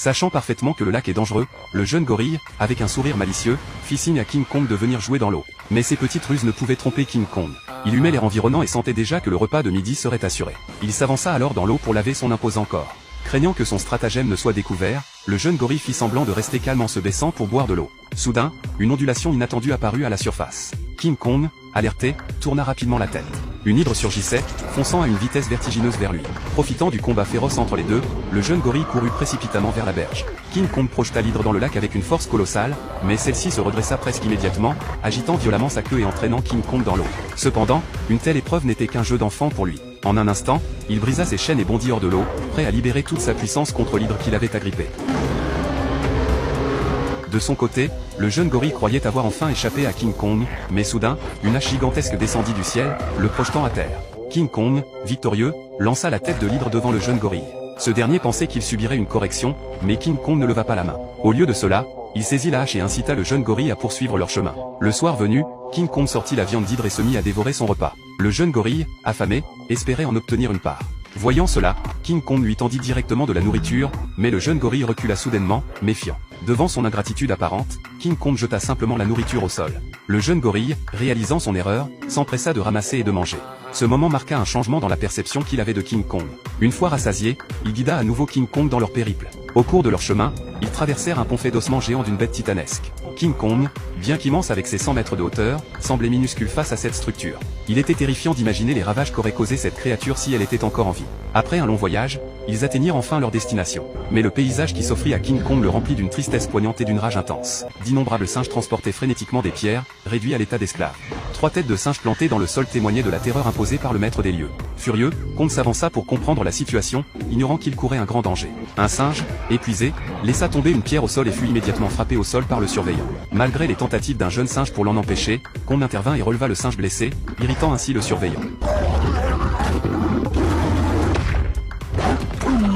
Sachant parfaitement que le lac est dangereux, le jeune gorille, avec un sourire malicieux, fit signe à King Kong de venir jouer dans l'eau. Mais ces petites ruses ne pouvaient tromper King Kong. Il humait l'air environnant et sentait déjà que le repas de midi serait assuré. Il s'avança alors dans l'eau pour laver son imposant corps. Craignant que son stratagème ne soit découvert, le jeune gorille fit semblant de rester calme en se baissant pour boire de l'eau. Soudain, une ondulation inattendue apparut à la surface. King Kong, alerté, tourna rapidement la tête. Une hydre surgissait, fonçant à une vitesse vertigineuse vers lui. Profitant du combat féroce entre les deux, le jeune gorille courut précipitamment vers la berge. King Kong projeta l'hydre dans le lac avec une force colossale, mais celle-ci se redressa presque immédiatement, agitant violemment sa queue et entraînant King Kong dans l'eau. Cependant, une telle épreuve n'était qu'un jeu d'enfant pour lui. En un instant, il brisa ses chaînes et bondit hors de l'eau, prêt à libérer toute sa puissance contre l'hydre qui l'avait agrippé. De son côté, le jeune gorille croyait avoir enfin échappé à King Kong, mais soudain, une hache gigantesque descendit du ciel, le projetant à terre. King Kong, victorieux, lança la tête de l'hydre devant le jeune gorille. Ce dernier pensait qu'il subirait une correction, mais King Kong ne leva pas la main. Au lieu de cela, il saisit la hache et incita le jeune gorille à poursuivre leur chemin. Le soir venu, King Kong sortit la viande d'hydre et se mit à dévorer son repas. Le jeune gorille, affamé, espérait en obtenir une part. Voyant cela, King Kong lui tendit directement de la nourriture, mais le jeune gorille recula soudainement, méfiant. Devant son ingratitude apparente, King Kong jeta simplement la nourriture au sol. Le jeune gorille, réalisant son erreur, s'empressa de ramasser et de manger. Ce moment marqua un changement dans la perception qu'il avait de King Kong. Une fois rassasié, il guida à nouveau King Kong dans leur périple. Au cours de leur chemin, ils traversèrent un pont fait d'ossements géants d'une bête titanesque. King Kong, bien qu'immense avec ses 100 mètres de hauteur, semblait minuscule face à cette structure. Il était terrifiant d'imaginer les ravages qu'aurait causé cette créature si elle était encore en vie. Après un long voyage, ils atteignirent enfin leur destination. Mais le paysage qui s'offrit à King Kong le remplit d'une tristesse poignante et d'une rage intense. D'innombrables singes transportaient frénétiquement des pierres, réduits à l'état d'esclaves. 3 têtes de singes plantées dans le sol témoignaient de la terreur imposée par le maître des lieux. Furieux, Kong s'avança pour comprendre la situation, ignorant qu'il courait un grand danger. Un singe, épuisé, laissa tomber une pierre au sol et fut immédiatement frappé au sol par le surveillant. Malgré les tentatives d'un jeune singe pour l'en empêcher, Kong intervint et releva le singe blessé, irritant ainsi le surveillant.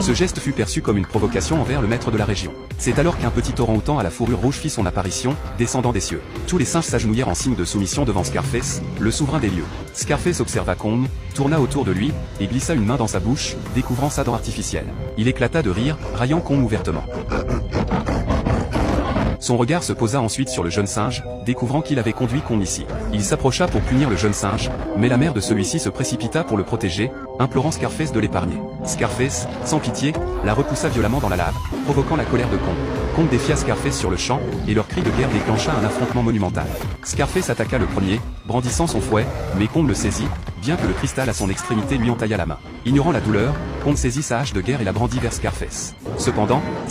Ce geste fut perçu comme une provocation envers le maître de la région. C'est alors qu'un petit orang-outan à la fourrure rouge fit son apparition, descendant des cieux. Tous les singes s'agenouillèrent en signe de soumission devant Scarface, le souverain des lieux. Scarface observa Kong, tourna autour de lui, et glissa une main dans sa bouche, découvrant sa dent artificielle. Il éclata de rire, raillant Kong ouvertement. Son regard se posa ensuite sur le jeune singe, découvrant qu'il avait conduit Kong ici. Il s'approcha pour punir le jeune singe, mais la mère de celui-ci se précipita pour le protéger, implorant Scarface de l'épargner. Scarface, sans pitié, la repoussa violemment dans la lave, provoquant la colère de Kong. Kong défia Scarface sur le champ, et leur cri de guerre déclencha un affrontement monumental. Scarface attaqua le premier, brandissant son fouet, mais Kong le saisit, bien que le cristal à son extrémité lui entailla la main. Ignorant la douleur, Kong saisit sa hache de guerre et la brandit vers Scarface. Cependant,